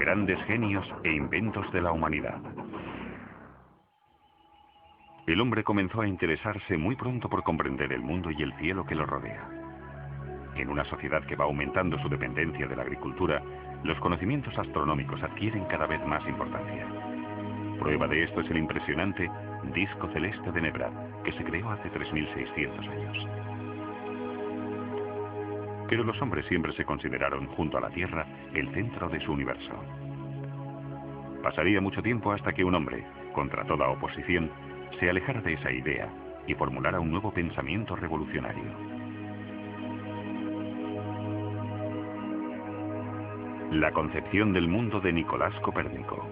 grandes genios e inventos de la humanidad. El hombre comenzó a interesarse muy pronto por comprender el mundo y el cielo que lo rodea. En una sociedad que va aumentando su dependencia de la agricultura, los conocimientos astronómicos adquieren cada vez más importancia. Prueba de esto es el impresionante disco celeste de Nebra, que se creó hace 3600 años. Pero los hombres siempre se consideraron, junto a la Tierra, el centro de su universo. Pasaría mucho tiempo hasta que un hombre, contra toda oposición, se alejara de esa idea y formulara un nuevo pensamiento revolucionario. La concepción del mundo de Nicolás Copérnico.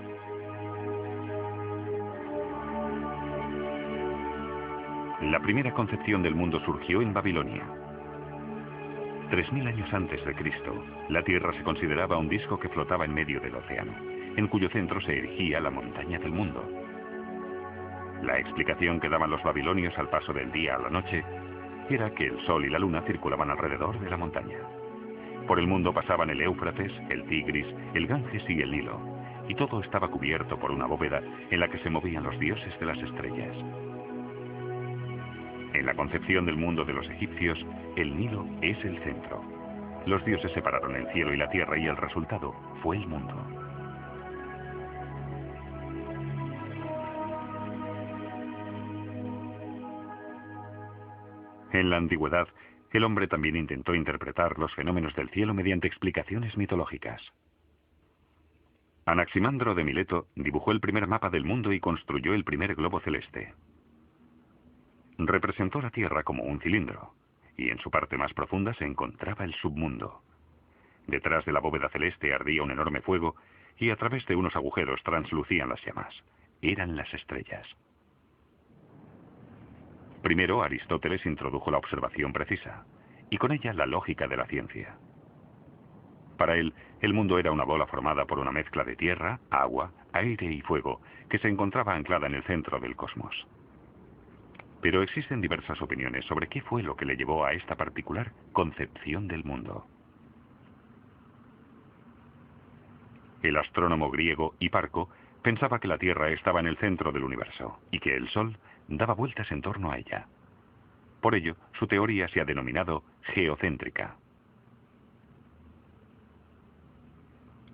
La primera concepción del mundo surgió en Babilonia. 3000 años antes de Cristo, la Tierra se consideraba un disco que flotaba en medio del océano, en cuyo centro se erigía la montaña del mundo. La explicación que daban los babilonios al paso del día a la noche era que el sol y la luna circulaban alrededor de la montaña. Por el mundo pasaban el Éufrates, el Tigris, el Ganges y el Nilo, y todo estaba cubierto por una bóveda en la que se movían los dioses de las estrellas. En la concepción del mundo de los egipcios, el Nilo es el centro. Los dioses separaron el cielo y la tierra y el resultado fue el mundo. En la antigüedad, el hombre también intentó interpretar los fenómenos del cielo mediante explicaciones mitológicas. Anaximandro de Mileto dibujó el primer mapa del mundo y construyó el primer globo celeste. Representó la Tierra como un cilindro, y en su parte más profunda se encontraba el submundo. Detrás de la bóveda celeste ardía un enorme fuego, y a través de unos agujeros translucían las llamas. Eran las estrellas. Primero, Aristóteles introdujo la observación precisa, y con ella la lógica de la ciencia. Para él, el mundo era una bola formada por una mezcla de tierra, agua, aire y fuego, que se encontraba anclada en el centro del cosmos. Pero existen diversas opiniones sobre qué fue lo que le llevó a esta particular concepción del mundo. El astrónomo griego Hiparco pensaba que la Tierra estaba en el centro del universo y que el Sol daba vueltas en torno a ella. Por ello, su teoría se ha denominado geocéntrica.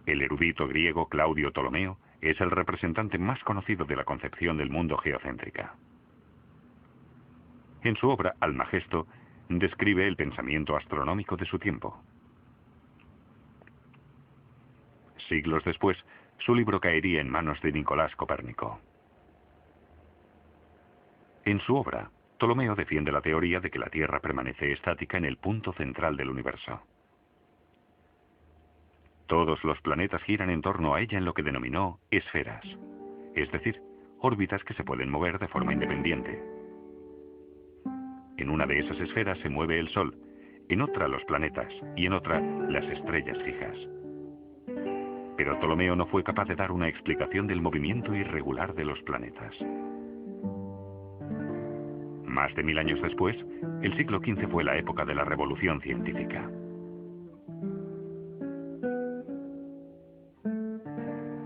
El erudito griego Claudio Ptolomeo es el representante más conocido de la concepción del mundo geocéntrica. En su obra Almagesto describe el pensamiento astronómico de su tiempo. Siglos después, su libro caería en manos de Nicolás Copérnico. En su obra, Ptolomeo defiende la teoría de que la Tierra permanece estática en el punto central del universo. Todos los planetas giran en torno a ella en lo que denominó esferas, es decir, órbitas que se pueden mover de forma independiente. En una de esas esferas se mueve el Sol, en otra los planetas y en otra las estrellas fijas. Pero Ptolomeo no fue capaz de dar una explicación del movimiento irregular de los planetas. Más de 1000 años después, el siglo XV fue la época de la revolución científica.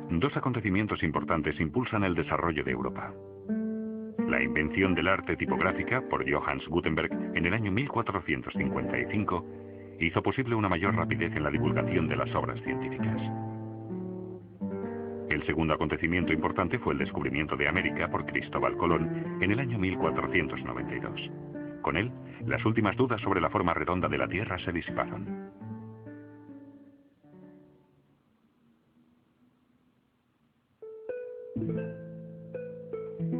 Dos acontecimientos importantes impulsan el desarrollo de Europa. La invención del arte tipográfica por Johannes Gutenberg en el año 1455 hizo posible una mayor rapidez en la divulgación de las obras científicas. El segundo acontecimiento importante fue el descubrimiento de América por Cristóbal Colón en el año 1492. Con él, las últimas dudas sobre la forma redonda de la Tierra se disiparon.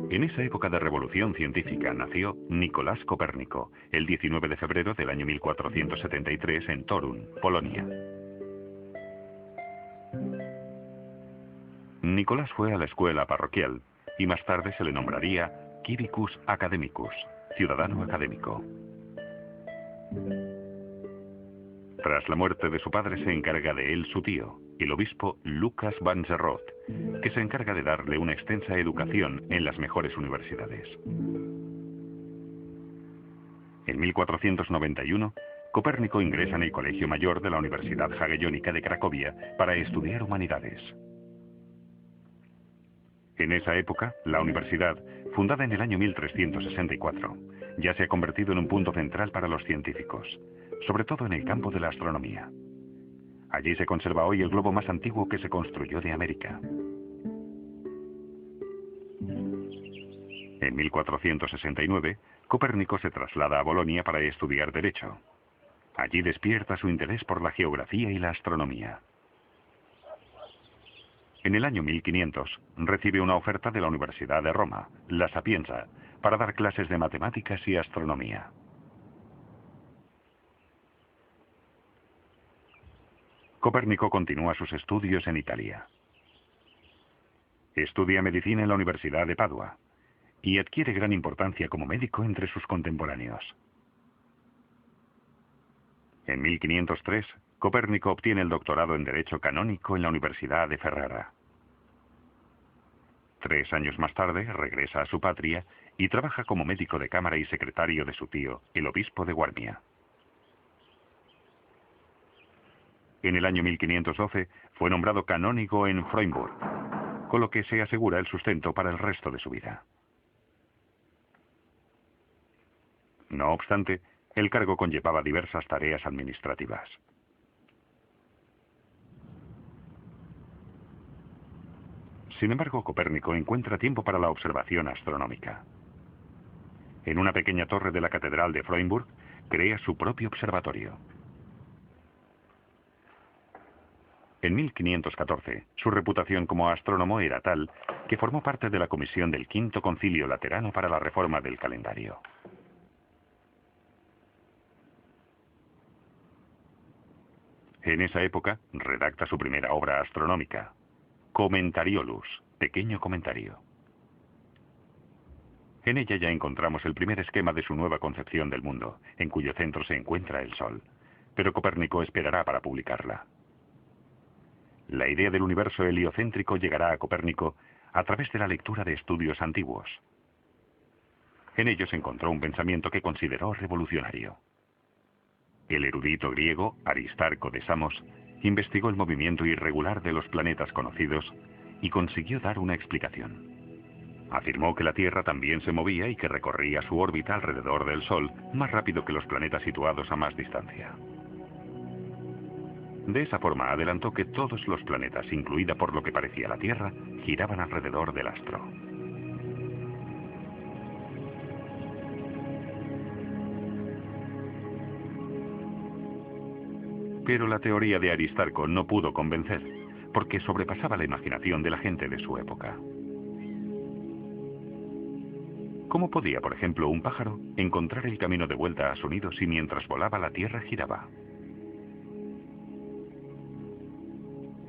En esa época de revolución científica nació Nicolás Copérnico, el 19 de febrero del año 1473 en Torun, Polonia. Nicolás fue a la escuela parroquial y más tarde se le nombraría Civicus Academicus, ciudadano académico. Tras la muerte de su padre se encarga de él su tío, el obispo Lucas van der Rohe, que se encarga de darle una extensa educación en las mejores universidades. En 1491 Copérnico ingresa en el Colegio Mayor de la Universidad Jagellónica de Cracovia para estudiar humanidades. En esa época, la universidad, fundada en el año 1364, ya se ha convertido en un punto central para los científicos, sobre todo en el campo de la astronomía. Allí se conserva hoy el globo más antiguo que se construyó de América. En 1469, Copérnico se traslada a Bolonia para estudiar Derecho. Allí despierta su interés por la geografía y la astronomía. En el año 1500, recibe una oferta de la Universidad de Roma, La Sapienza, para dar clases de matemáticas y astronomía. Copérnico continúa sus estudios en Italia. Estudia medicina en la Universidad de Padua y adquiere gran importancia como médico entre sus contemporáneos. En 1503, Copérnico obtiene el doctorado en Derecho Canónico en la Universidad de Ferrara. 3 años más tarde regresa a su patria y trabaja como médico de cámara y secretario de su tío, el obispo de Guarmia. En el año 1512 fue nombrado canónigo en Freudenburg, con lo que se asegura el sustento para el resto de su vida. No obstante, el cargo conllevaba diversas tareas administrativas. Sin embargo, Copérnico encuentra tiempo para la observación astronómica. En una pequeña torre de la Catedral de Freudenburg, crea su propio observatorio. En 1514, su reputación como astrónomo era tal que formó parte de la comisión del Quinto Concilio Laterano para la reforma del calendario. En esa época, redacta su primera obra astronómica, Commentariolus, pequeño comentario. En ella ya encontramos el primer esquema de su nueva concepción del mundo, en cuyo centro se encuentra el Sol, pero Copérnico esperará para publicarla. La idea del universo heliocéntrico llegará a Copérnico a través de la lectura de estudios antiguos. En ellos encontró un pensamiento que consideró revolucionario. El erudito griego Aristarco de Samos investigó el movimiento irregular de los planetas conocidos y consiguió dar una explicación. Afirmó que la Tierra también se movía y que recorría su órbita alrededor del Sol más rápido que los planetas situados a más distancia. De esa forma adelantó que todos los planetas, incluida por lo que parecía la Tierra, giraban alrededor del astro. Pero la teoría de Aristarco no pudo convencer, porque sobrepasaba la imaginación de la gente de su época. ¿Cómo podía, por ejemplo, un pájaro encontrar el camino de vuelta a su nido si mientras volaba la Tierra giraba?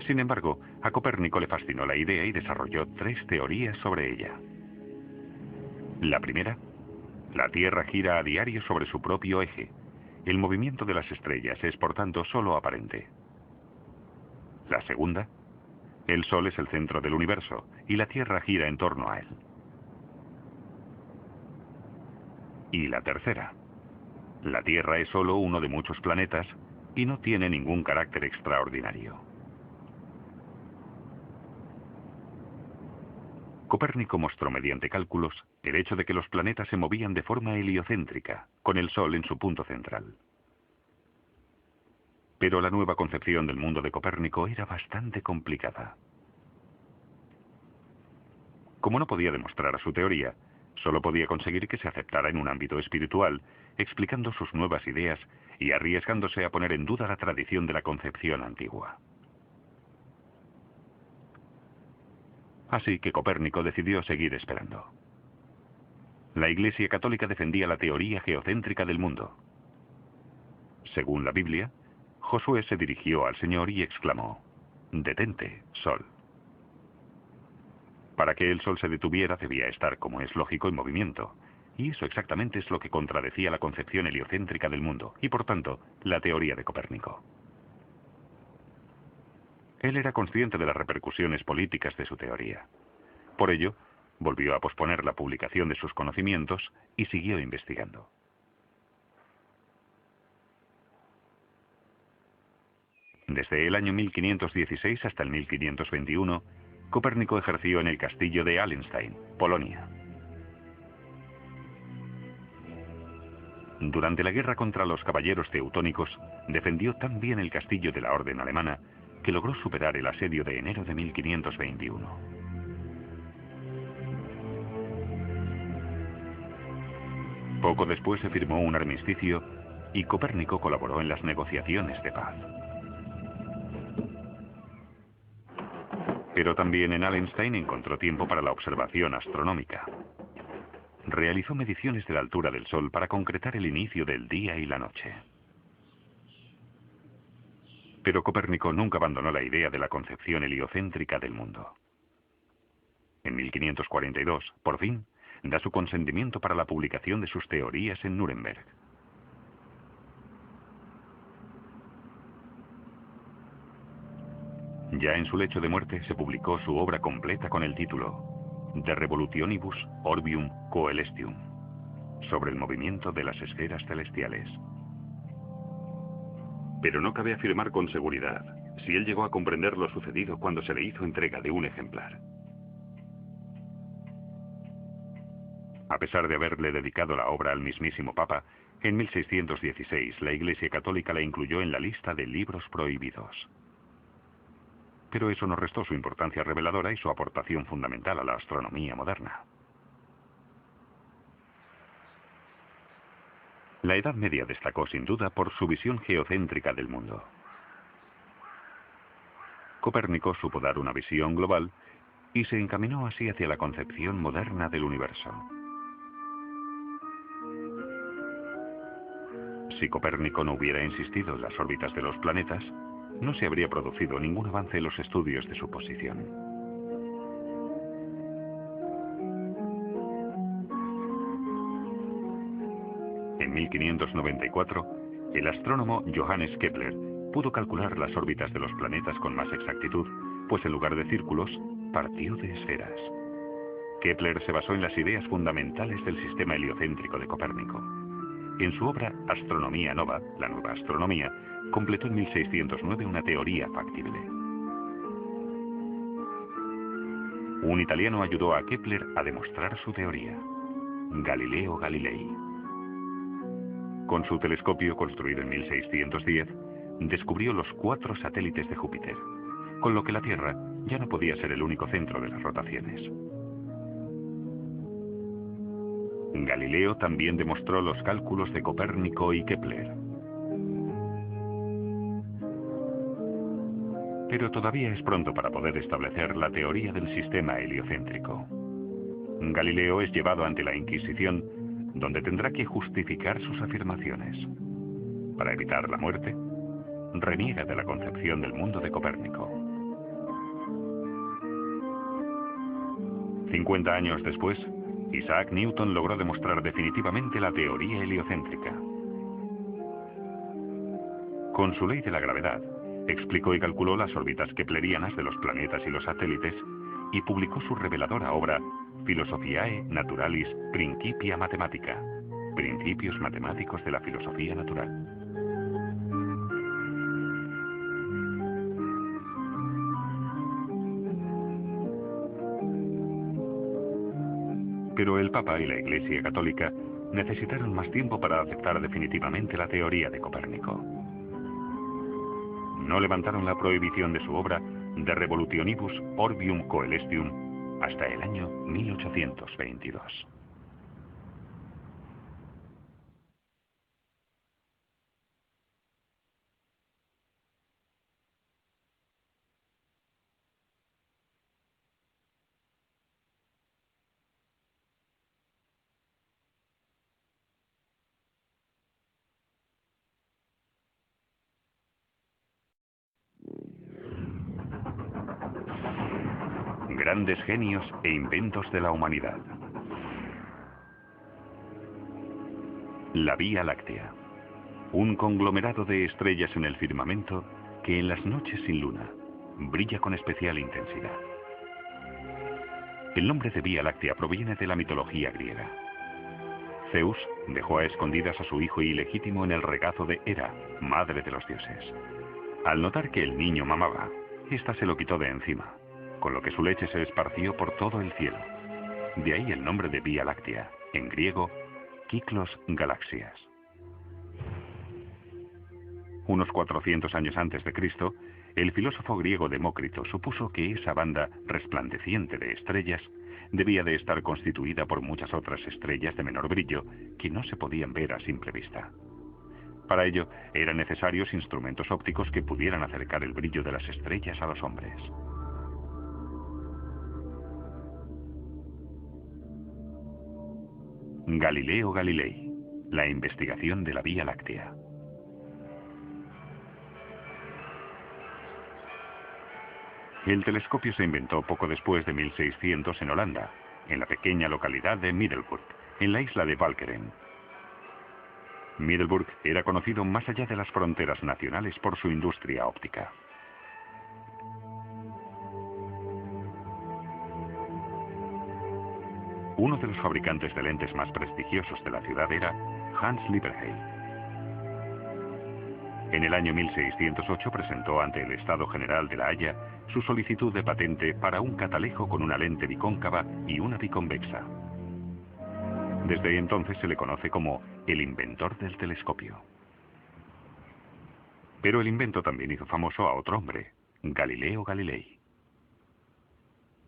Sin embargo, a Copérnico le fascinó la idea y desarrolló 3 teorías sobre ella. La primera, la Tierra gira a diario sobre su propio eje. El movimiento de las estrellas es, por tanto, solo aparente. La segunda, el Sol es el centro del universo y la Tierra gira en torno a él. Y la tercera, la Tierra es solo uno de muchos planetas y no tiene ningún carácter extraordinario. Copérnico mostró mediante cálculos el hecho de que los planetas se movían de forma heliocéntrica, con el Sol en su punto central. Pero la nueva concepción del mundo de Copérnico era bastante complicada. Como no podía demostrar su teoría, solo podía conseguir que se aceptara en un ámbito espiritual, explicando sus nuevas ideas y arriesgándose a poner en duda la tradición de la concepción antigua. Así que Copérnico decidió seguir esperando. La Iglesia Católica defendía la teoría geocéntrica del mundo. Según la Biblia, Josué se dirigió al Señor y exclamó: «Detente, Sol». Para que el Sol se detuviera debía estar, como es lógico, en movimiento, y eso exactamente es lo que contradecía la concepción heliocéntrica del mundo, y por tanto, la teoría de Copérnico. Él era consciente de las repercusiones políticas de su teoría. Por ello, volvió a posponer la publicación de sus conocimientos y siguió investigando. Desde el año 1516 hasta el 1521, Copérnico ejerció en el castillo de Allenstein, Polonia. Durante la guerra contra los caballeros teutónicos, defendió tan bien el castillo de la Orden Alemana que logró superar el asedio de enero de 1521. Poco después se firmó un armisticio y Copérnico colaboró en las negociaciones de paz. Pero también en Allenstein encontró tiempo para la observación astronómica. Realizó mediciones de la altura del Sol para concretar el inicio del día y la noche. Pero Copérnico nunca abandonó la idea de la concepción heliocéntrica del mundo. En 1542, por fin, da su consentimiento para la publicación de sus teorías en Nuremberg. Ya en su lecho de muerte se publicó su obra completa con el título De Revolutionibus Orbium Coelestium, sobre el movimiento de las esferas celestiales. Pero no cabe afirmar con seguridad si él llegó a comprender lo sucedido cuando se le hizo entrega de un ejemplar. A pesar de haberle dedicado la obra al mismísimo Papa, en 1616 la Iglesia Católica la incluyó en la lista de libros prohibidos. Pero eso no restó su importancia reveladora y su aportación fundamental a la astronomía moderna. La Edad Media destacó sin duda por su visión geocéntrica del mundo. Copérnico supo dar una visión global y se encaminó así hacia la concepción moderna del universo. Si Copérnico no hubiera insistido en las órbitas de los planetas, no se habría producido ningún avance en los estudios de su posición. En 1594, el astrónomo Johannes Kepler pudo calcular las órbitas de los planetas con más exactitud, pues en lugar de círculos, partió de esferas. Kepler se basó en las ideas fundamentales del sistema heliocéntrico de Copérnico. En su obra Astronomía Nova, la nueva astronomía, completó en 1609 una teoría factible. Un italiano ayudó a Kepler a demostrar su teoría, Galileo Galilei. Con su telescopio, construido en 1610, descubrió los 4 satélites de Júpiter, con lo que la Tierra ya no podía ser el único centro de las rotaciones. Galileo también demostró los cálculos de Copérnico y Kepler. Pero todavía es pronto para poder establecer la teoría del sistema heliocéntrico. Galileo es llevado ante la Inquisición, donde tendrá que justificar sus afirmaciones. Para evitar la muerte, reniega de la concepción del mundo de Copérnico. 50 años después, Isaac Newton logró demostrar definitivamente la teoría heliocéntrica. Con su ley de la gravedad, explicó y calculó las órbitas keplerianas de los planetas y los satélites y publicó su reveladora obra Philosophiae Naturalis Principia Mathematica, Principios Matemáticos de la Filosofía Natural. Pero el Papa y la Iglesia Católica necesitaron más tiempo para aceptar definitivamente la teoría de Copérnico. No levantaron la prohibición de su obra De Revolutionibus Orbium Coelestium hasta el año 1822. Grandes genios e inventos de la humanidad. La Vía Láctea, un conglomerado de estrellas en el firmamento que en las noches sin luna brilla con especial intensidad. El nombre de Vía Láctea proviene de la mitología griega. Zeus dejó a escondidas a su hijo ilegítimo en el regazo de Hera, madre de los dioses. Al notar que el niño mamaba, ésta se lo quitó de encima, con lo que su leche se esparció por todo el cielo. De ahí el nombre de Vía Láctea, en griego, Kyklos Galaxias. Unos 400 años antes de Cristo, el filósofo griego Demócrito supuso que esa banda resplandeciente de estrellas debía de estar constituida por muchas otras estrellas de menor brillo que no se podían ver a simple vista. Para ello, eran necesarios instrumentos ópticos que pudieran acercar el brillo de las estrellas a los hombres. Galileo Galilei, la investigación de la Vía Láctea. El telescopio se inventó poco después de 1600 en Holanda, en la pequeña localidad de Middelburg, en la isla de Walcheren. Middelburg era conocido más allá de las fronteras nacionales por su industria óptica. Uno de los fabricantes de lentes más prestigiosos de la ciudad era Hans Lippershey. En el año 1608 presentó ante el Estado General de La Haya su solicitud de patente para un catalejo con una lente bicóncava y una biconvexa. Desde entonces se le conoce como el inventor del telescopio. Pero el invento también hizo famoso a otro hombre, Galileo Galilei.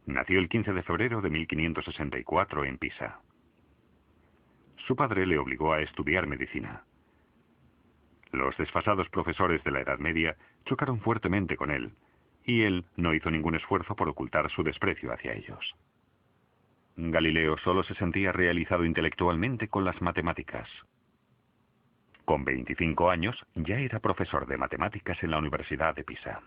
Nació el 15 de febrero de 1564 en Pisa. Su padre le obligó a estudiar medicina. Los desfasados profesores de la Edad Media chocaron fuertemente con él, y él no hizo ningún esfuerzo por ocultar su desprecio hacia ellos. Galileo solo se sentía realizado intelectualmente con las matemáticas. Con 25 años ya era profesor de matemáticas en la Universidad de Pisa.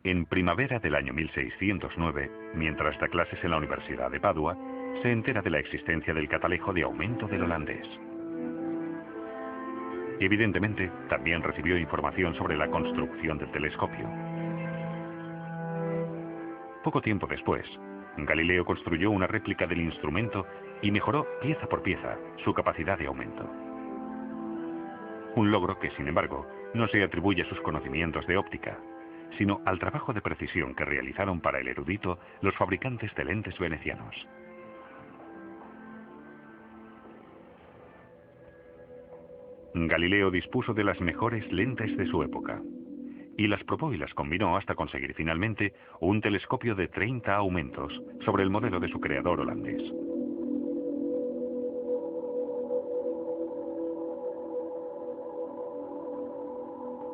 En primavera del año 1609, mientras da clases en la Universidad de Padua, se entera de la existencia del catalejo de aumento del holandés. Evidentemente, también recibió información sobre la construcción del telescopio. Poco tiempo después, Galileo construyó una réplica del instrumento y mejoró pieza por pieza su capacidad de aumento. Un logro que, sin embargo, no se atribuye a sus conocimientos de óptica, sino al trabajo de precisión que realizaron para el erudito los fabricantes de lentes venecianos. Galileo dispuso de las mejores lentes de su época, y las probó y las combinó hasta conseguir finalmente un telescopio de 30 aumentos sobre el modelo de su creador holandés.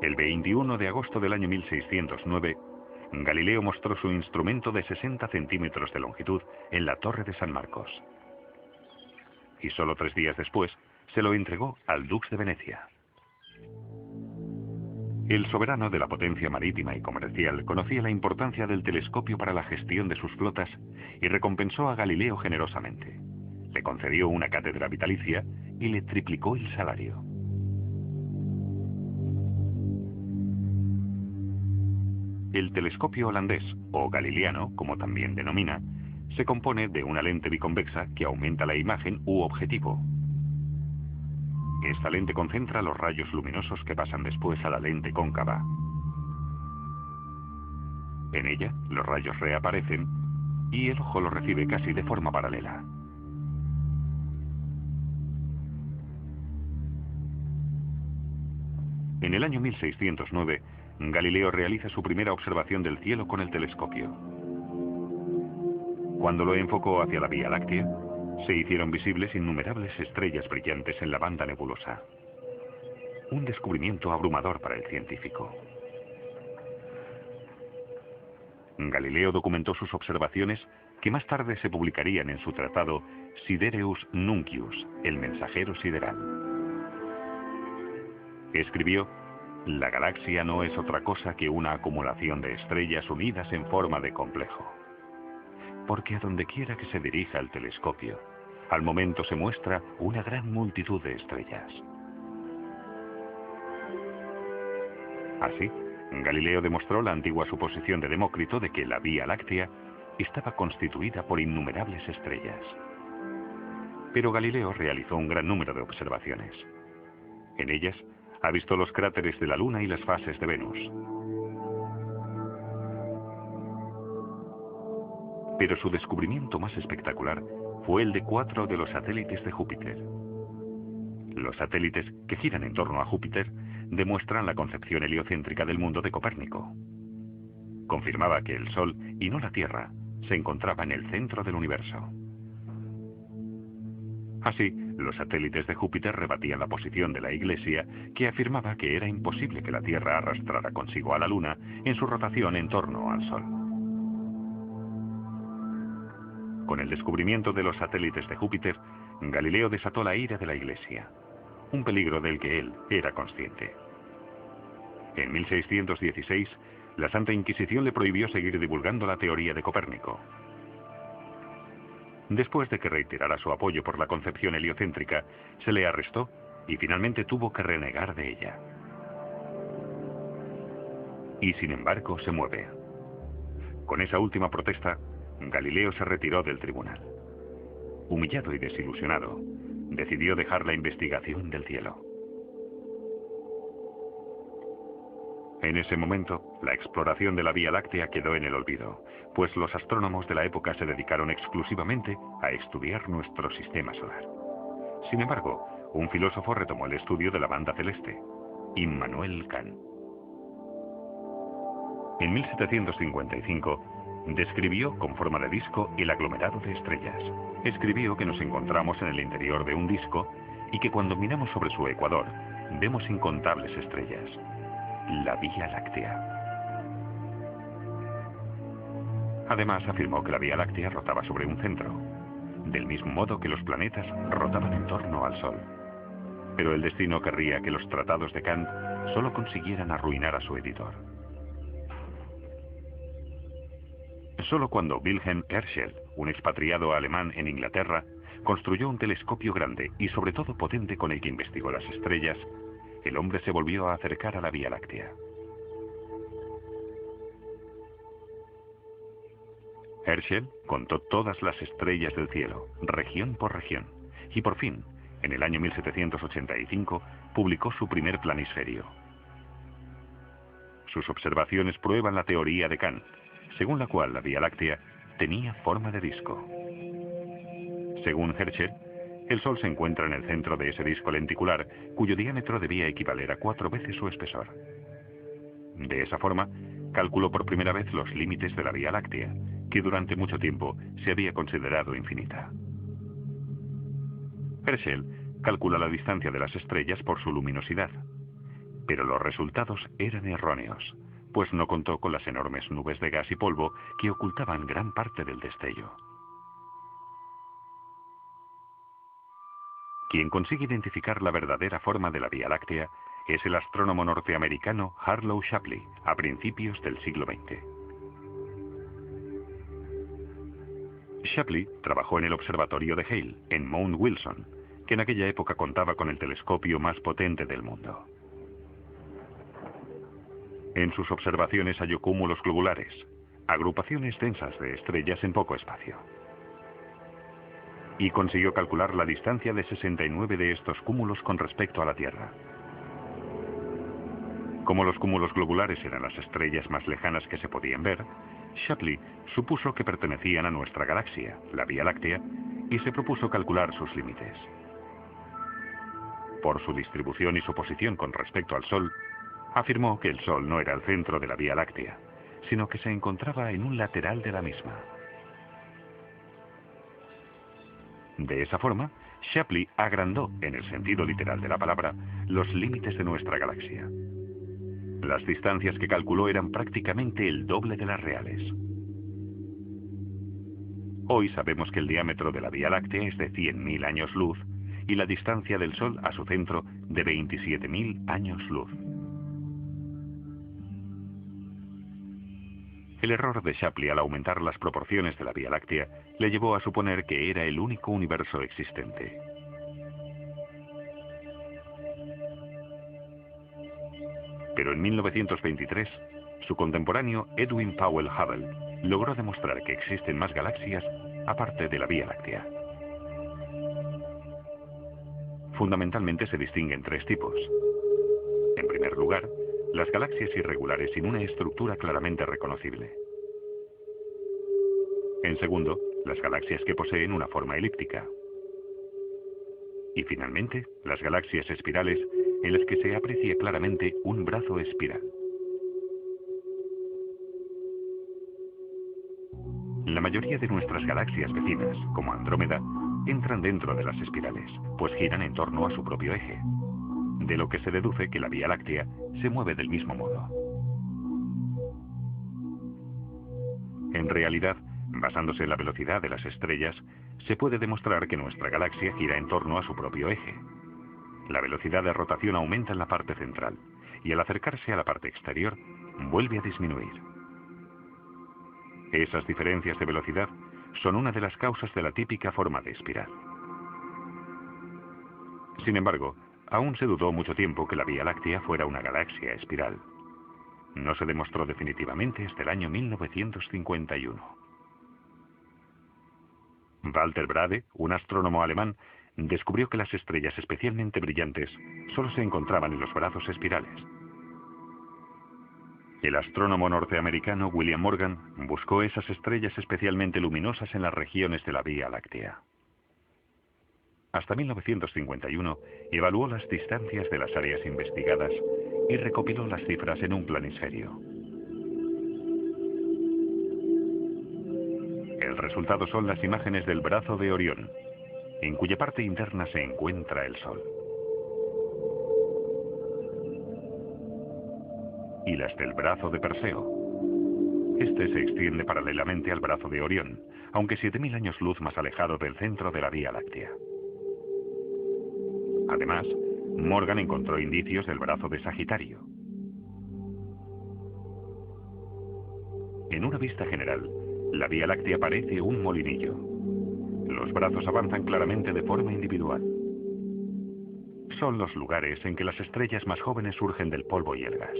El 21 de agosto del año 1609, Galileo mostró su instrumento de 60 centímetros de longitud en la Torre de San Marcos. Y solo 3 días después, se lo entregó al Dux de Venecia. El soberano de la potencia marítima y comercial conocía la importancia del telescopio para la gestión de sus flotas y recompensó a Galileo generosamente. Le concedió una cátedra vitalicia y le triplicó el salario. El telescopio holandés, o galileano, como también denomina, se compone de una lente biconvexa que aumenta la imagen u objetivo. Esta lente concentra los rayos luminosos que pasan después a la lente cóncava. En ella, los rayos reaparecen y el ojo los recibe casi de forma paralela. En el año 1609, Galileo realiza su primera observación del cielo con el telescopio. Cuando lo enfocó hacia la Vía Láctea, se hicieron visibles innumerables estrellas brillantes en la banda nebulosa. Un descubrimiento abrumador para el científico. Galileo documentó sus observaciones que más tarde se publicarían en su tratado Sidereus Nuncius, el mensajero sideral. Escribió: la galaxia no es otra cosa que una acumulación de estrellas unidas en forma de complejo. Porque a donde quiera que se dirija el telescopio, al momento se muestra una gran multitud de estrellas. Así, Galileo demostró la antigua suposición de Demócrito de que la Vía Láctea estaba constituida por innumerables estrellas. pero Galileo realizó un gran número de observaciones. En ellas, ha visto los cráteres de la Luna y las fases de Venus. Pero su descubrimiento más espectacular fue el de 4 de los satélites de Júpiter. Los satélites que giran en torno a Júpiter demuestran la concepción heliocéntrica del mundo de Copérnico. Confirmaba que el Sol, y no la Tierra, se encontraba en el centro del universo. Así, los satélites de Júpiter rebatían la posición de la Iglesia, que afirmaba que era imposible que la Tierra arrastrara consigo a la Luna en su rotación en torno al Sol. Con el descubrimiento de los satélites de Júpiter, Galileo desató la ira de la Iglesia, un peligro del que él era consciente. En 1616, la Santa Inquisición le prohibió seguir divulgando la teoría de Copérnico. Después de que reiterara su apoyo por la concepción heliocéntrica, se le arrestó y finalmente tuvo que renegar de ella. Y sin embargo se mueve. Con esa última protesta, Galileo se retiró del tribunal. Humillado y desilusionado, decidió dejar la investigación del cielo. En ese momento, la exploración de la Vía Láctea quedó en el olvido, pues los astrónomos de la época se dedicaron exclusivamente a estudiar nuestro sistema solar. Sin embargo, un filósofo retomó el estudio de la banda celeste, Immanuel Kant. En 1755, describió con forma de disco el aglomerado de estrellas. Escribió que nos encontramos en el interior de un disco y que cuando miramos sobre su ecuador, vemos incontables estrellas. La Vía Láctea. Además, afirmó que la Vía Láctea rotaba sobre un centro, del mismo modo que los planetas rotaban en torno al Sol. Pero el destino querría que los tratados de Kant solo consiguieran arruinar a su editor. Solo cuando Wilhelm Herschel, un expatriado alemán en Inglaterra, construyó un telescopio grande y sobre todo potente con el que investigó las estrellas, el hombre se volvió a acercar a la Vía Láctea. Herschel contó todas las estrellas del cielo, región por región, y por fin, en el año 1785, publicó su primer planisferio. Sus observaciones prueban la teoría de Kant, según la cual la Vía Láctea tenía forma de disco. Según Herschel, el Sol se encuentra en el centro de ese disco lenticular, cuyo diámetro debía equivaler a 4 veces su espesor. De esa forma, calculó por primera vez los límites de la Vía Láctea, que durante mucho tiempo se había considerado infinita. Herschel calcula la distancia de las estrellas por su luminosidad, pero los resultados eran erróneos, pues no contó con las enormes nubes de gas y polvo que ocultaban gran parte del destello. Quien consigue identificar la verdadera forma de la Vía Láctea es el astrónomo norteamericano Harlow Shapley, a principios del siglo XX. Shapley trabajó en el observatorio de Hale, en Mount Wilson, que en aquella época contaba con el telescopio más potente del mundo. En sus observaciones halló cúmulos globulares, agrupaciones densas de estrellas en poco espacio. Y consiguió calcular la distancia de 69 de estos cúmulos con respecto a la Tierra. Como los cúmulos globulares eran las estrellas más lejanas que se podían ver, Shapley supuso que pertenecían a nuestra galaxia, la Vía Láctea, y se propuso calcular sus límites. Por su distribución y su posición con respecto al Sol, afirmó que el Sol no era el centro de la Vía Láctea, sino que se encontraba en un lateral de la misma. De esa forma, Shapley agrandó, en el sentido literal de la palabra, los límites de nuestra galaxia. Las distancias que calculó eran prácticamente el doble de las reales. Hoy sabemos que el diámetro de la Vía Láctea es de 100.000 años luz y la distancia del Sol a su centro de 27.000 años luz. El error de Shapley al aumentar las proporciones de la Vía Láctea le llevó a suponer que era el único universo existente. Pero en 1923, su contemporáneo Edwin Powell Hubble logró demostrar que existen más galaxias aparte de la Vía Láctea. Fundamentalmente se distinguen tres tipos. En primer lugar, las galaxias irregulares sin una estructura claramente reconocible. En segundo, las galaxias que poseen una forma elíptica. Y finalmente, las galaxias espirales en las que se aprecia claramente un brazo espiral. La mayoría de nuestras galaxias vecinas, como Andrómeda, entran dentro de las espirales, pues giran en torno a su propio eje, de lo que se deduce que la Vía Láctea se mueve del mismo modo. En realidad, basándose en la velocidad de las estrellas, se puede demostrar que nuestra galaxia gira en torno a su propio eje. La velocidad de rotación aumenta en la parte central, y al acercarse a la parte exterior, vuelve a disminuir. Esas diferencias de velocidad son una de las causas de la típica forma de espiral. Sin embargo, aún se dudó mucho tiempo que la Vía Láctea fuera una galaxia espiral. No se demostró definitivamente hasta el año 1951. Walter Brade, un astrónomo alemán, descubrió que las estrellas especialmente brillantes solo se encontraban en los brazos espirales. El astrónomo norteamericano William Morgan buscó esas estrellas especialmente luminosas en las regiones de la Vía Láctea. Hasta 1951 evaluó las distancias de las áreas investigadas y recopiló las cifras en un planisferio. El resultado son las imágenes del brazo de Orión, en cuya parte interna se encuentra el Sol. Y las del brazo de Perseo. Este se extiende paralelamente al brazo de Orión, aunque 7000 años luz más alejado del centro de la Vía Láctea. Además, Morgan encontró indicios del brazo de Sagitario. En una vista general, la Vía Láctea parece un molinillo. Los brazos avanzan claramente de forma individual. Son los lugares en que las estrellas más jóvenes surgen del polvo y el gas.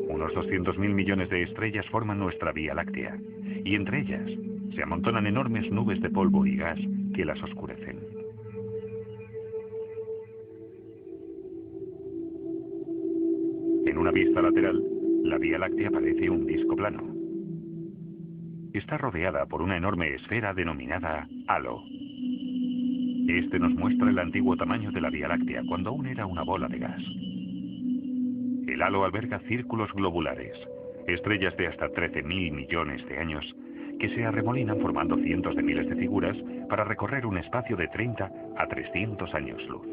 Unos 200.000 millones de estrellas forman nuestra Vía Láctea, y entre ellas se amontonan enormes nubes de polvo y gas que las oscurecen. En una vista lateral, la Vía Láctea parece un disco plano. Está rodeada por una enorme esfera denominada halo. Este nos muestra el antiguo tamaño de la Vía Láctea cuando aún era una bola de gas. El halo alberga círculos globulares, estrellas de hasta 13.000 millones de años, que se arremolinan formando cientos de miles de figuras para recorrer un espacio de 30 a 300 años luz.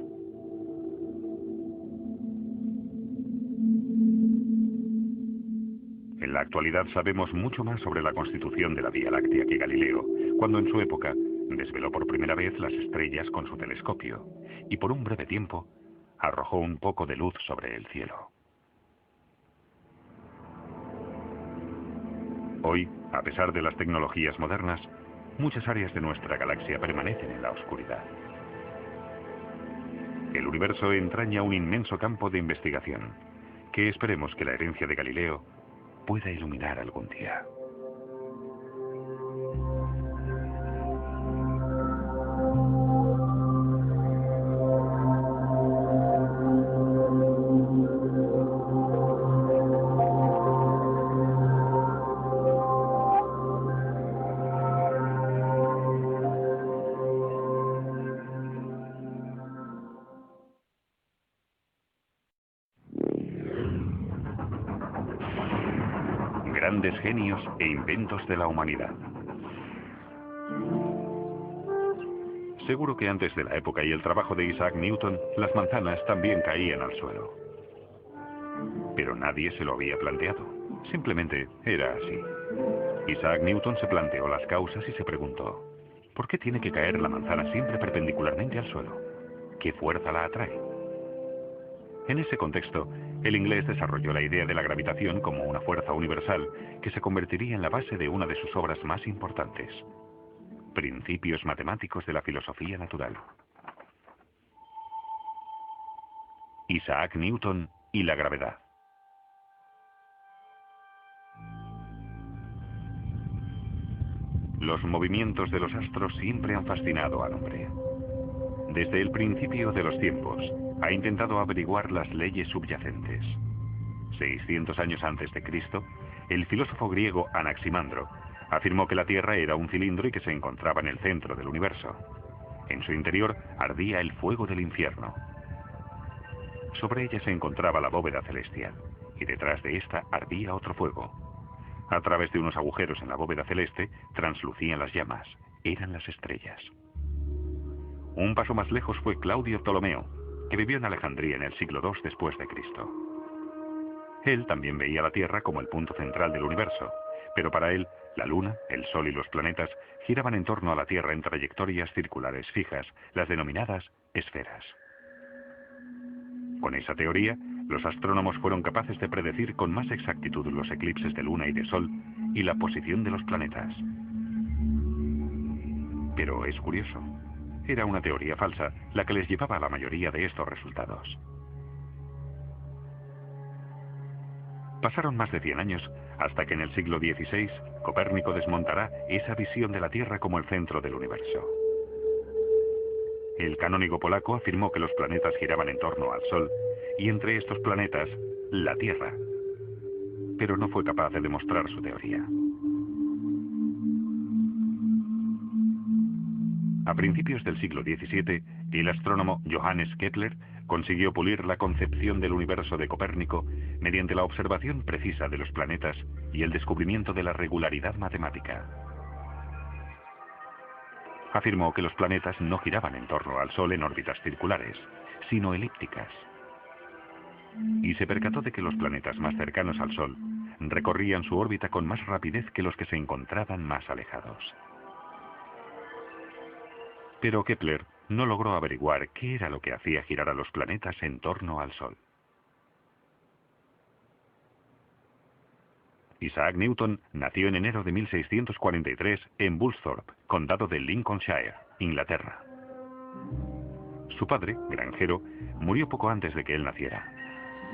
En la actualidad sabemos mucho más sobre la constitución de la Vía Láctea que Galileo, cuando en su época desveló por primera vez las estrellas con su telescopio, y por un breve tiempo arrojó un poco de luz sobre el cielo. Hoy, a pesar de las tecnologías modernas, muchas áreas de nuestra galaxia permanecen en la oscuridad. El universo entraña un inmenso campo de investigación, que esperemos que la herencia de Galileo pueda iluminar algún día. Grandes genios e inventos de la humanidad. Seguro que antes de la época y el trabajo de Isaac Newton, las manzanas también caían al suelo. Pero nadie se lo había planteado. Simplemente era así. Isaac Newton se planteó las causas y se preguntó, ¿por qué tiene que caer la manzana siempre perpendicularmente al suelo? ¿Qué fuerza la atrae? En ese contexto, el inglés desarrolló la idea de la gravitación como una fuerza universal que se convertiría en la base de una de sus obras más importantes, Principios matemáticos de la filosofía natural. Isaac Newton y la gravedad. Los movimientos de los astros siempre han fascinado al hombre. desde el principio de los tiempos, ha intentado averiguar las leyes subyacentes. 600 años antes de Cristo, el filósofo griego Anaximandro afirmó que la Tierra era un cilindro y que se encontraba en el centro del universo. En su interior ardía el fuego del infierno. Sobre ella se encontraba la bóveda celestial, y detrás de esta ardía otro fuego. A través de unos agujeros en la bóveda celeste translucían las llamas, eran las estrellas. Un paso más lejos fue Claudio Ptolomeo, que vivió en Alejandría en el siglo II después de Cristo. Él también veía la Tierra como el punto central del universo, pero para él, la Luna, el Sol y los planetas giraban en torno a la Tierra en trayectorias circulares fijas, las denominadas esferas. Con esa teoría, los astrónomos fueron capaces de predecir con más exactitud los eclipses de Luna y de Sol y la posición de los planetas. Pero es curioso, era una teoría falsa la que les llevaba a la mayoría de estos resultados. Pasaron más de 100 años hasta que en el siglo XVI Copérnico desmontará esa visión de la Tierra como el centro del universo. El canónigo polaco afirmó que los planetas giraban en torno al Sol y entre estos planetas, la Tierra. Pero no fue capaz de demostrar su teoría. A principios del siglo XVII, el astrónomo Johannes Kepler consiguió pulir la concepción del universo de Copérnico mediante la observación precisa de los planetas y el descubrimiento de la regularidad matemática. Afirmó que los planetas no giraban en torno al Sol en órbitas circulares, sino elípticas. Y se percató de que los planetas más cercanos al Sol recorrían su órbita con más rapidez que los que se encontraban más alejados. Pero Kepler no logró averiguar qué era lo que hacía girar a los planetas en torno al Sol. Isaac Newton nació en enero de 1643 en Woolsthorpe, condado de Lincolnshire, Inglaterra. Su padre, granjero, murió poco antes de que él naciera.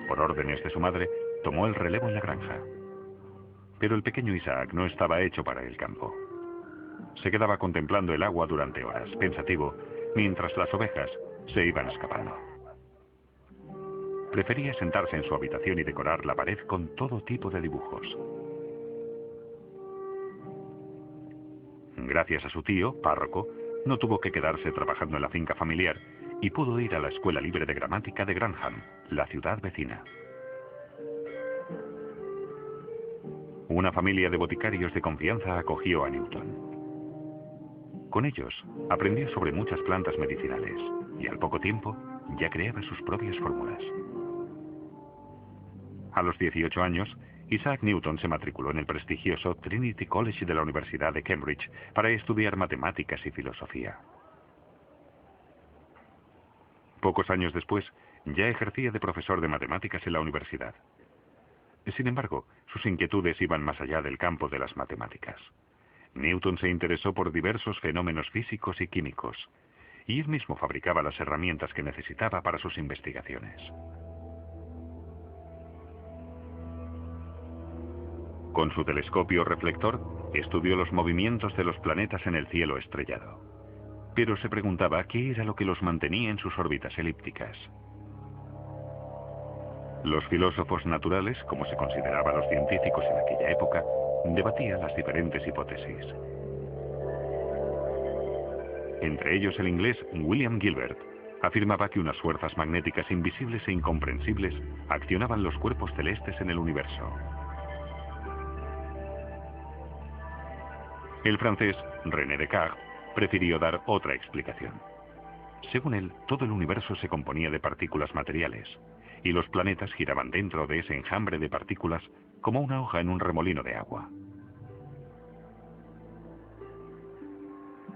Por órdenes de su madre, tomó el relevo en la granja. Pero el pequeño Isaac no estaba hecho para el campo. Se quedaba contemplando el agua durante horas, pensativo, mientras las ovejas se iban escapando. Prefería sentarse en su habitación y decorar la pared con todo tipo de dibujos. Gracias a su tío, párroco, no tuvo que quedarse trabajando en la finca familiar y pudo ir a la Escuela Libre de Gramática de Grantham, la ciudad vecina. Una familia de boticarios de confianza acogió a Newton. Con ellos aprendió sobre muchas plantas medicinales y al poco tiempo ya creaba sus propias fórmulas. A los 18 años, Isaac Newton se matriculó en el prestigioso Trinity College de la Universidad de Cambridge para estudiar matemáticas y filosofía. Pocos años después, ya ejercía de profesor de matemáticas en la universidad. Sin embargo, sus inquietudes iban más allá del campo de las matemáticas. Newton se interesó por diversos fenómenos físicos y químicos, y él mismo fabricaba las herramientas que necesitaba para sus investigaciones. Con su telescopio reflector, estudió los movimientos de los planetas en el cielo estrellado. Pero se preguntaba qué era lo que los mantenía en sus órbitas elípticas. Los filósofos naturales, como se consideraban los científicos en aquella época, debatían las diferentes hipótesis. Entre ellos el inglés William Gilbert afirmaba que unas fuerzas magnéticas invisibles e incomprensibles accionaban los cuerpos celestes en el universo. El francés René Descartes prefirió dar otra explicación. Según él, todo el universo se componía de partículas materiales, y los planetas giraban dentro de ese enjambre de partículas como una hoja en un remolino de agua.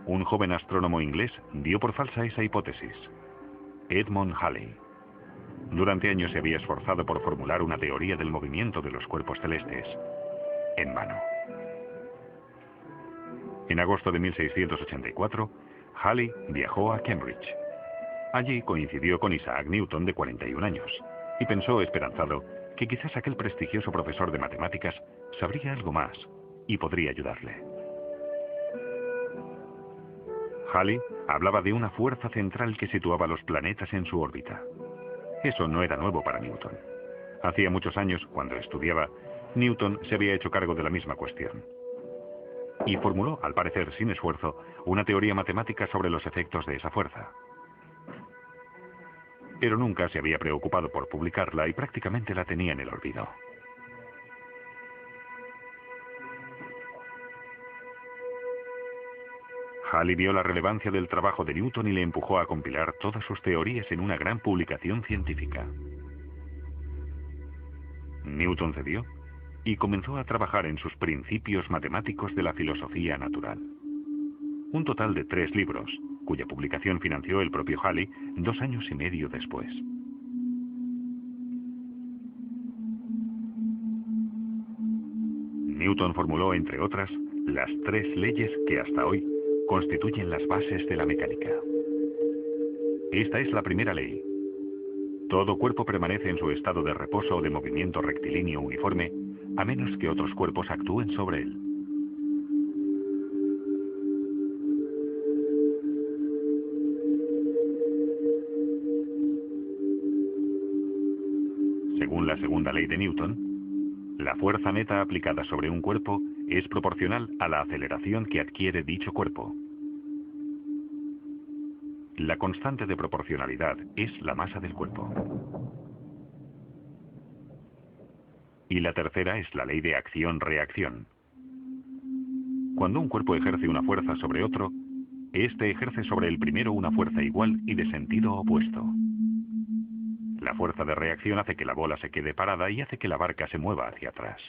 Un joven astrónomo inglés dio por falsa esa hipótesis, Edmond Halley. Durante años se había esforzado por formular una teoría del movimiento de los cuerpos celestes. En vano. En agosto de 1684, Halley viajó a Cambridge. Allí coincidió con Isaac Newton, de 41 años, y pensó esperanzado que quizás aquel prestigioso profesor de matemáticas sabría algo más y podría ayudarle. Halley hablaba de una fuerza central que situaba los planetas en su órbita. Eso no era nuevo para Newton. Hacía muchos años, cuando estudiaba, Newton se había hecho cargo de la misma cuestión. Y formuló, al parecer sin esfuerzo, una teoría matemática sobre los efectos de esa fuerza. Pero nunca se había preocupado por publicarla y prácticamente la tenía en el olvido. Halley vio la relevancia del trabajo de Newton y le empujó a compilar todas sus teorías en una gran publicación científica. Newton cedió y comenzó a trabajar en sus principios matemáticos de la filosofía natural. Un total de 3 libros, cuya publicación financió el propio Halley 2 años y medio después. Newton formuló, entre otras, las 3 leyes que hasta hoy constituyen las bases de la mecánica. Esta es la primera ley. Todo cuerpo permanece en su estado de reposo o de movimiento rectilíneo uniforme, a menos que otros cuerpos actúen sobre él. Según la segunda ley de Newton, la fuerza neta aplicada sobre un cuerpo es proporcional a la aceleración que adquiere dicho cuerpo. La constante de proporcionalidad es la masa del cuerpo. Y la tercera es la ley de acción-reacción. Cuando un cuerpo ejerce una fuerza sobre otro, este ejerce sobre el primero una fuerza igual y de sentido opuesto. La fuerza de reacción hace que la bola se quede parada y hace que la barca se mueva hacia atrás.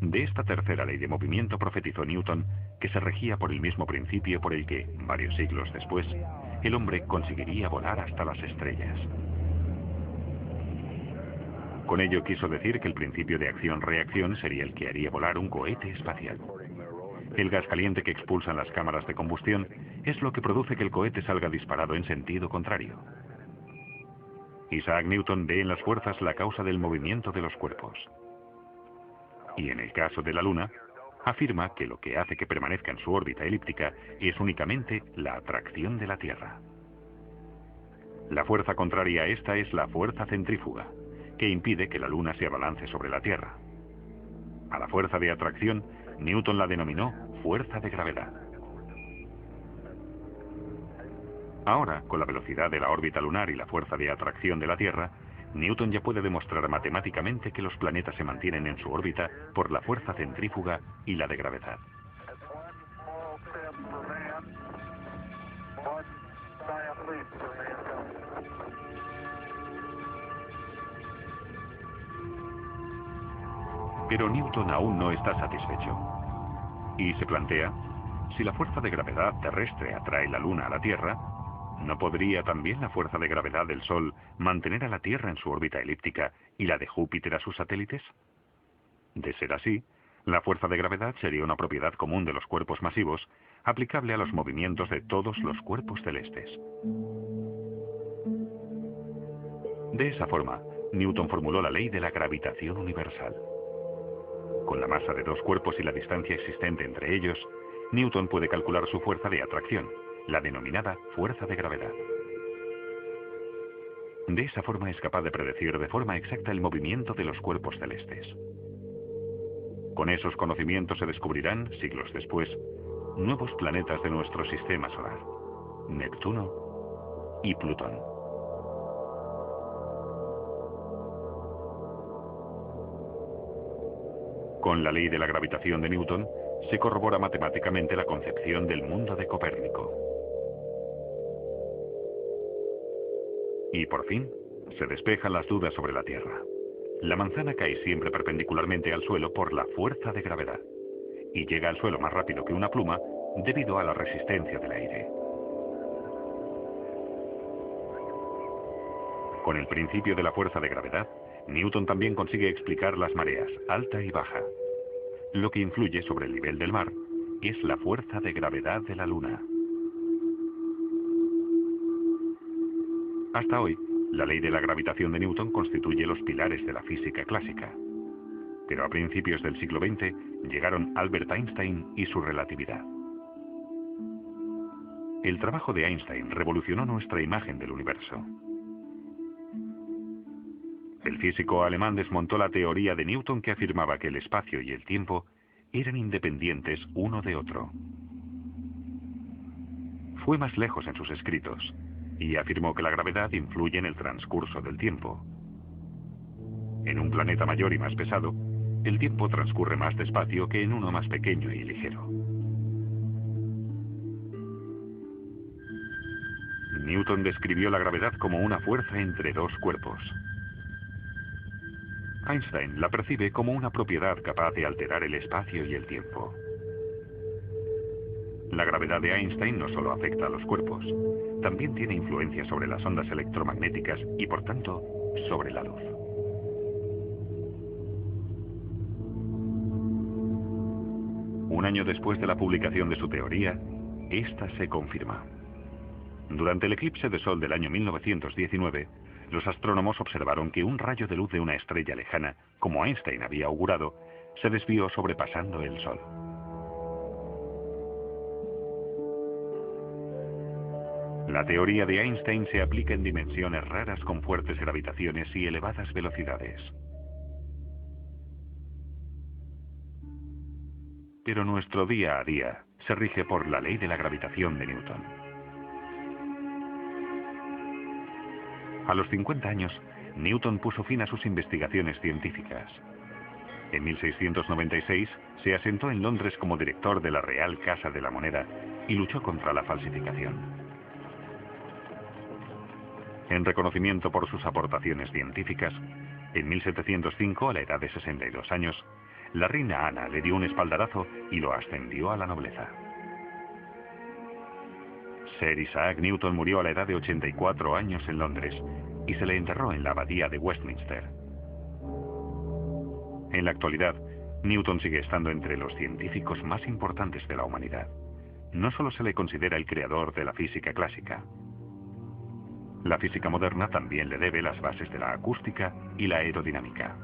De esta tercera ley de movimiento profetizó Newton que se regía por el mismo principio por el que, varios siglos después, el hombre conseguiría volar hasta las estrellas. Con ello quiso decir que el principio de acción-reacción sería el que haría volar un cohete espacial. El gas caliente que expulsan las cámaras de combustión es lo que produce que el cohete salga disparado en sentido contrario. Isaac Newton ve en las fuerzas la causa del movimiento de los cuerpos. Y en el caso de la Luna, afirma que lo que hace que permanezca en su órbita elíptica es únicamente la atracción de la Tierra. La fuerza contraria a esta es la fuerza centrífuga, que impide que la Luna se abalance sobre la Tierra. A la fuerza de atracción, Newton la denominó fuerza de gravedad. Ahora, con la velocidad de la órbita lunar y la fuerza de atracción de la Tierra, Newton ya puede demostrar matemáticamente que los planetas se mantienen en su órbita por la fuerza centrífuga y la de gravedad. Pero Newton aún no está satisfecho. Y se plantea, si la fuerza de gravedad terrestre atrae la Luna a la Tierra, ¿no podría también la fuerza de gravedad del Sol mantener a la Tierra en su órbita elíptica y la de Júpiter a sus satélites? De ser así, la fuerza de gravedad sería una propiedad común de los cuerpos masivos, aplicable a los movimientos de todos los cuerpos celestes. De esa forma, Newton formuló la ley de la gravitación universal. Con la masa de 2 cuerpos y la distancia existente entre ellos, Newton puede calcular su fuerza de atracción, la denominada fuerza de gravedad. De esa forma es capaz de predecir de forma exacta el movimiento de los cuerpos celestes. Con esos conocimientos se descubrirán, siglos después, nuevos planetas de nuestro sistema solar, Neptuno y Plutón. Con la ley de la gravitación de Newton, se corrobora matemáticamente la concepción del mundo de Copérnico. Y por fin, se despejan las dudas sobre la Tierra. La manzana cae siempre perpendicularmente al suelo por la fuerza de gravedad, y llega al suelo más rápido que una pluma debido a la resistencia del aire. Con el principio de la fuerza de gravedad, Newton también consigue explicar las mareas, alta y baja. Lo que influye sobre el nivel del mar es la fuerza de gravedad de la Luna. Hasta hoy, la ley de la gravitación de Newton constituye los pilares de la física clásica. Pero a principios del siglo XX llegaron Albert Einstein y su relatividad. El trabajo de Einstein revolucionó nuestra imagen del universo. El físico alemán desmontó la teoría de Newton que afirmaba que el espacio y el tiempo eran independientes uno de otro. Fue más lejos en sus escritos y afirmó que la gravedad influye en el transcurso del tiempo. En un planeta mayor y más pesado, el tiempo transcurre más despacio que en uno más pequeño y ligero. Newton describió la gravedad como una fuerza entre dos cuerpos. Einstein la percibe como una propiedad capaz de alterar el espacio y el tiempo. La gravedad de Einstein no solo afecta a los cuerpos, también tiene influencia sobre las ondas electromagnéticas y, por tanto, sobre la luz. Un año después de la publicación de su teoría, esta se confirma. Durante el eclipse de Sol del año 1919, los astrónomos observaron que un rayo de luz de una estrella lejana, como Einstein había augurado, se desvió sobrepasando el Sol. La teoría de Einstein se aplica en dimensiones raras con fuertes gravitaciones y elevadas velocidades. Pero nuestro día a día se rige por la ley de la gravitación de Newton. A los 50 años, Newton puso fin a sus investigaciones científicas. En 1696 se asentó en Londres como director de la Real Casa de la Moneda y luchó contra la falsificación. En reconocimiento por sus aportaciones científicas, en 1705, a la edad de 62 años, la reina Ana le dio un espaldarazo y lo ascendió a la nobleza. Sir Isaac Newton murió a la edad de 84 años en Londres y se le enterró en la abadía de Westminster. En la actualidad, Newton sigue estando entre los científicos más importantes de la humanidad. No solo se le considera el creador de la física clásica. La física moderna también le debe las bases de la acústica y la aerodinámica.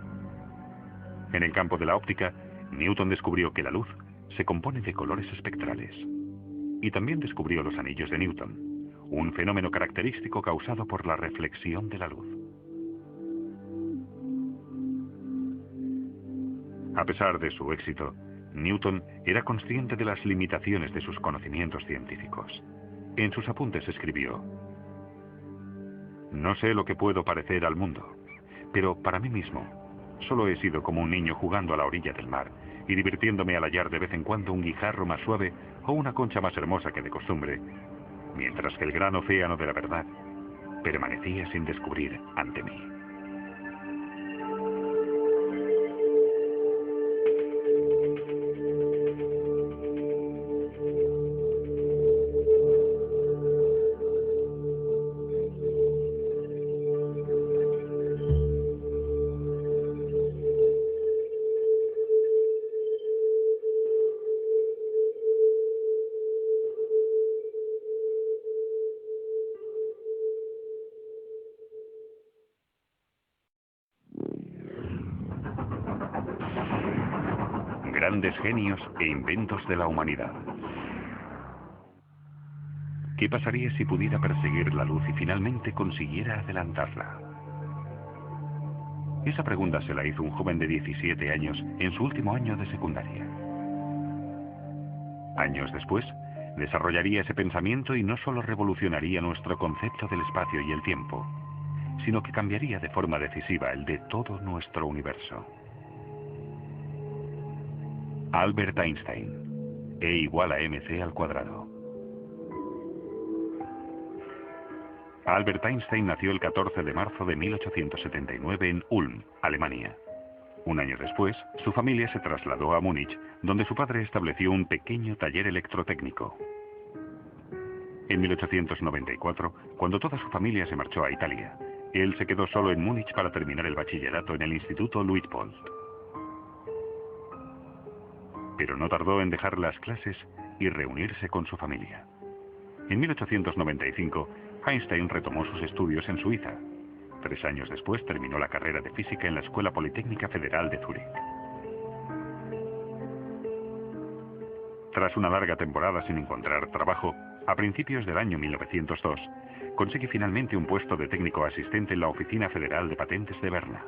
En el campo de la óptica, Newton descubrió que la luz se compone de colores espectrales. Y también descubrió los anillos de Newton, un fenómeno característico causado por la reflexión de la luz. A pesar de su éxito, Newton era consciente de las limitaciones de sus conocimientos científicos. En sus apuntes escribió: "No sé lo que puedo parecer al mundo, pero para mí mismo, solo he sido como un niño jugando a la orilla del mar y divirtiéndome al hallar de vez en cuando un guijarro más suave o una concha más hermosa que de costumbre, mientras que el gran océano de la verdad permanecía sin descubrir ante mí". Grandes genios e inventos de la humanidad. ¿Qué pasaría si pudiera perseguir la luz y finalmente consiguiera adelantarla? Esa pregunta se la hizo un joven de 17 años en su último año de secundaria. Años después, desarrollaría ese pensamiento y no solo revolucionaría nuestro concepto del espacio y el tiempo, sino que cambiaría de forma decisiva el de todo nuestro universo. Albert Einstein, E igual a mc al cuadrado. Albert Einstein nació el 14 de marzo de 1879 en Ulm, Alemania. Un año después, su familia se trasladó a Múnich, donde su padre estableció un pequeño taller electrotécnico. En 1894, cuando toda su familia se marchó a Italia, él se quedó solo en Múnich para terminar el bachillerato en el Instituto Luitpold. Pero no tardó en dejar las clases y reunirse con su familia. En 1895, Einstein retomó sus estudios en Suiza. 3 años después terminó la carrera de física en la Escuela Politécnica Federal de Zúrich. Tras una larga temporada sin encontrar trabajo, A principios del año 1902, consigue finalmente un puesto de técnico asistente en la Oficina Federal de Patentes de Berna.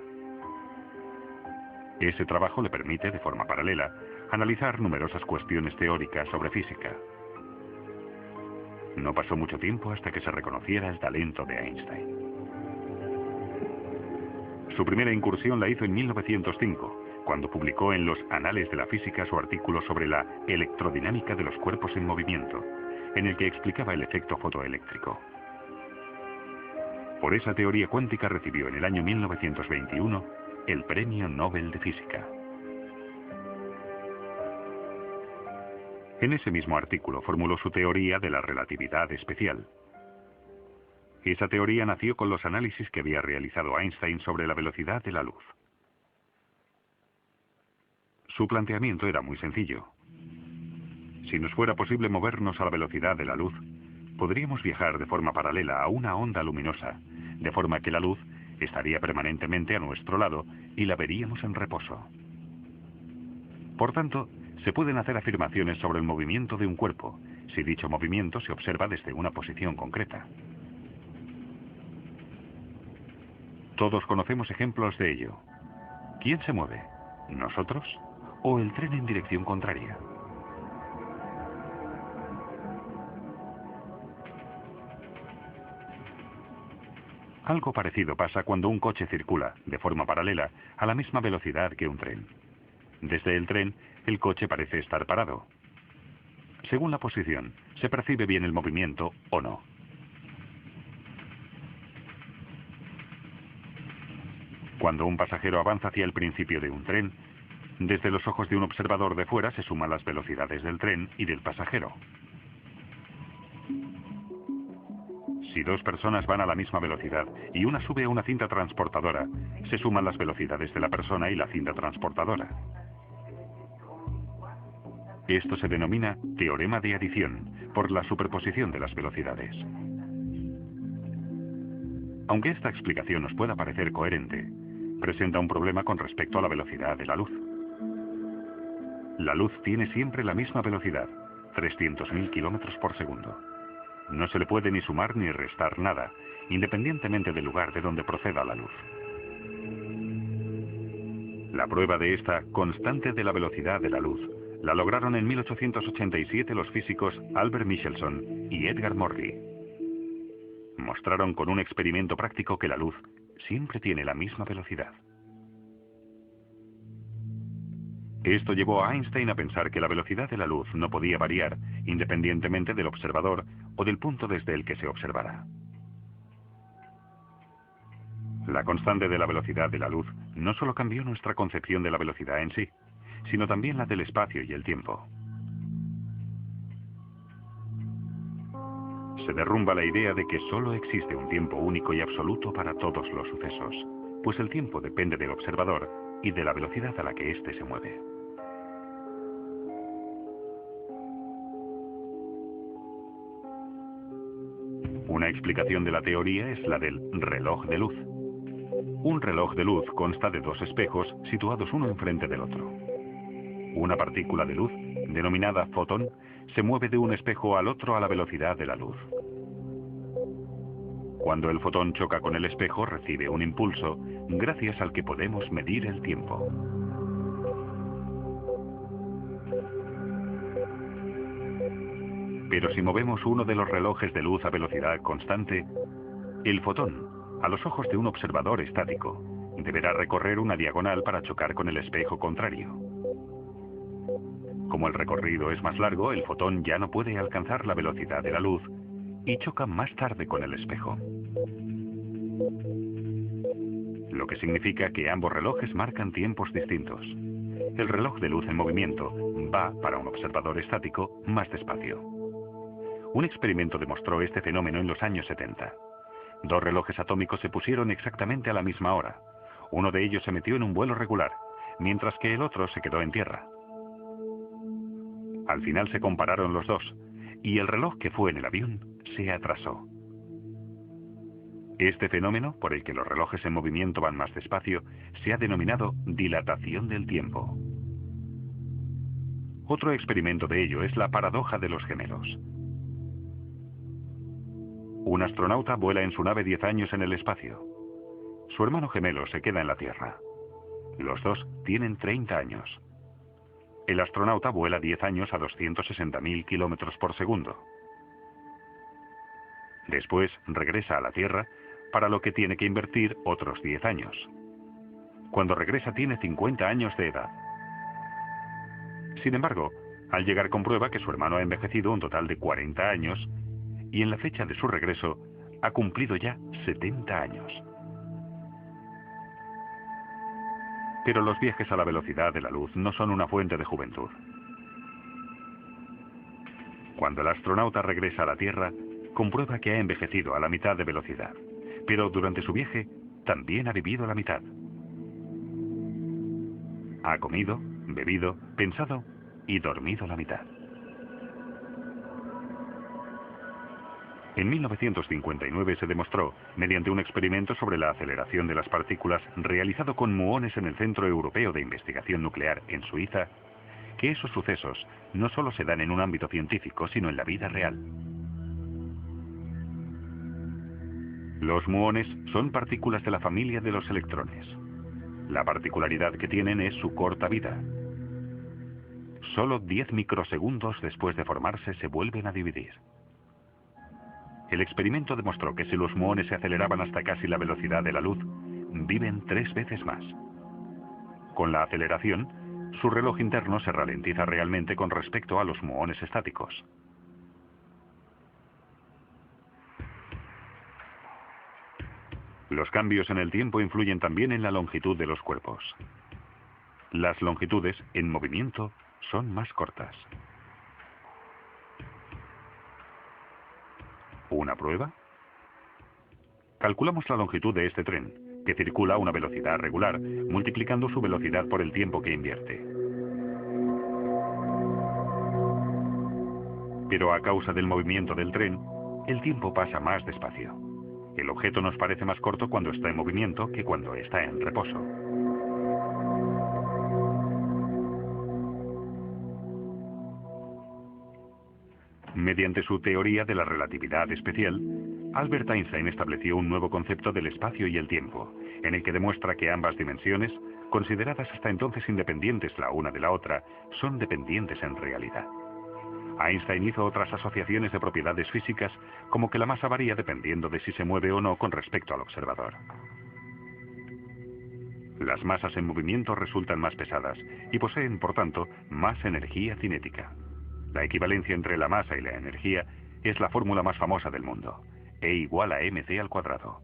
Ese trabajo le permite, de forma paralela, analizar numerosas cuestiones teóricas sobre física. No pasó mucho tiempo hasta que se reconociera el talento de Einstein. Su primera incursión la hizo en 1905, cuando publicó en los Anales de la Física su artículo sobre la electrodinámica de los cuerpos en movimiento, en el que explicaba el efecto fotoeléctrico. Por esa teoría cuántica recibió en el año 1921 el Premio Nobel de Física. En ese mismo artículo formuló su teoría de la relatividad especial. Esa teoría nació con los análisis que había realizado Einstein sobre la velocidad de la luz. Su planteamiento era muy sencillo. Si nos fuera posible movernos a la velocidad de la luz, podríamos viajar de forma paralela a una onda luminosa, de forma que la luz estaría permanentemente a nuestro lado y la veríamos en reposo. Por tanto, se pueden hacer afirmaciones sobre el movimiento de un cuerpo, si dicho movimiento se observa desde una posición concreta. Todos conocemos ejemplos de ello. ¿Quién se mueve? ¿Nosotros? ¿O el tren en dirección contraria? Algo parecido pasa cuando un coche circula, de forma paralela, a la misma velocidad que un tren. Desde el tren, el coche parece estar parado. Según la posición, se percibe bien el movimiento o no. Cuando un pasajero avanza hacia el principio de un tren, desde los ojos de un observador de fuera se suman las velocidades del tren y del pasajero. Si dos personas van a la misma velocidad y una sube a una cinta transportadora, se suman las velocidades de la persona y la cinta transportadora. Esto se denomina teorema de adición, por la superposición de las velocidades. Aunque esta explicación nos pueda parecer coherente, presenta un problema con respecto a la velocidad de la luz. La luz tiene siempre la misma velocidad, 300.000 kilómetros por segundo. No se le puede ni sumar ni restar nada, independientemente del lugar de donde proceda la luz. La prueba de esta constante de la velocidad de la luz la lograron en 1887 los físicos Albert Michelson y Edgar Morley. Mostraron con un experimento práctico que la luz siempre tiene la misma velocidad. Esto llevó a Einstein a pensar que la velocidad de la luz no podía variar independientemente del observador o del punto desde el que se observara. La constante de la velocidad de la luz no solo cambió nuestra concepción de la velocidad en sí, sino también la del espacio y el tiempo. Se derrumba la idea de que solo existe un tiempo único y absoluto para todos los sucesos, pues el tiempo depende del observador y de la velocidad a la que éste se mueve. Una explicación de la teoría es la del reloj de luz. Un reloj de luz consta de dos espejos situados uno enfrente del otro. Una partícula de luz, denominada fotón, se mueve de un espejo al otro a la velocidad de la luz. Cuando el fotón choca con el espejo, recibe un impulso, gracias al que podemos medir el tiempo. Pero si movemos uno de los relojes de luz a velocidad constante, el fotón, a los ojos de un observador estático, deberá recorrer una diagonal para chocar con el espejo contrario. Como el recorrido es más largo, el fotón ya no puede alcanzar la velocidad de la luz y choca más tarde con el espejo. Lo que significa que ambos relojes marcan tiempos distintos. El reloj de luz en movimiento va, para un observador estático, más despacio. Un experimento demostró este fenómeno en los años 70. Dos relojes atómicos se pusieron exactamente a la misma hora. Uno de ellos se metió en un vuelo regular, mientras que el otro se quedó en tierra. Al final se compararon los dos, y el reloj que fue en el avión se atrasó. Este fenómeno, por el que los relojes en movimiento van más despacio, se ha denominado dilatación del tiempo. Otro experimento de ello es la paradoja de los gemelos. Un astronauta vuela en su nave 10 años en el espacio. Su hermano gemelo se queda en la Tierra. Los dos tienen 30 años. El astronauta vuela 10 años a 260.000 kilómetros por segundo. Después regresa a la Tierra, para lo que tiene que invertir otros 10 años. Cuando regresa tiene 50 años de edad. Sin embargo, al llegar comprueba que su hermano ha envejecido un total de 40 años y en la fecha de su regreso ha cumplido ya 70 años. Pero los viajes a la velocidad de la luz no son una fuente de juventud. Cuando el astronauta regresa a la Tierra, comprueba que ha envejecido a la mitad de velocidad, pero durante su viaje también ha vivido la mitad. Ha comido, bebido, pensado y dormido la mitad. En 1959 se demostró, mediante un experimento sobre la aceleración de las partículas realizado con muones en el Centro Europeo de Investigación Nuclear en Suiza, que esos sucesos no solo se dan en un ámbito científico, sino en la vida real. Los muones son partículas de la familia de los electrones. La particularidad que tienen es su corta vida. Solo 10 microsegundos después de formarse se vuelven a dividir. El experimento demostró que si los muones se aceleraban hasta casi la velocidad de la luz, viven 3 veces más. Con la aceleración, su reloj interno se ralentiza realmente con respecto a los muones estáticos. Los cambios en el tiempo influyen también en la longitud de los cuerpos. Las longitudes en movimiento son más cortas. ¿Una prueba? Calculamos la longitud de este tren, que circula a una velocidad regular, multiplicando su velocidad por el tiempo que invierte. Pero a causa del movimiento del tren, el tiempo pasa más despacio. El objeto nos parece más corto cuando está en movimiento que cuando está en reposo. Mediante su teoría de la relatividad especial, Albert Einstein estableció un nuevo concepto del espacio y el tiempo, en el que demuestra que ambas dimensiones, consideradas hasta entonces independientes la una de la otra, son dependientes en realidad. Einstein hizo otras asociaciones de propiedades físicas, como que la masa varía dependiendo de si se mueve o no con respecto al observador. Las masas en movimiento resultan más pesadas y poseen, por tanto, más energía cinética. La equivalencia entre la masa y la energía es la fórmula más famosa del mundo. E igual a mc al cuadrado.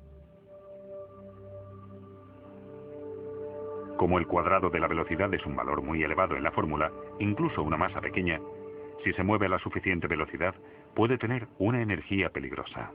Como el cuadrado de la velocidad es un valor muy elevado en la fórmula, incluso una masa pequeña, si se mueve a la suficiente velocidad, puede tener una energía peligrosa.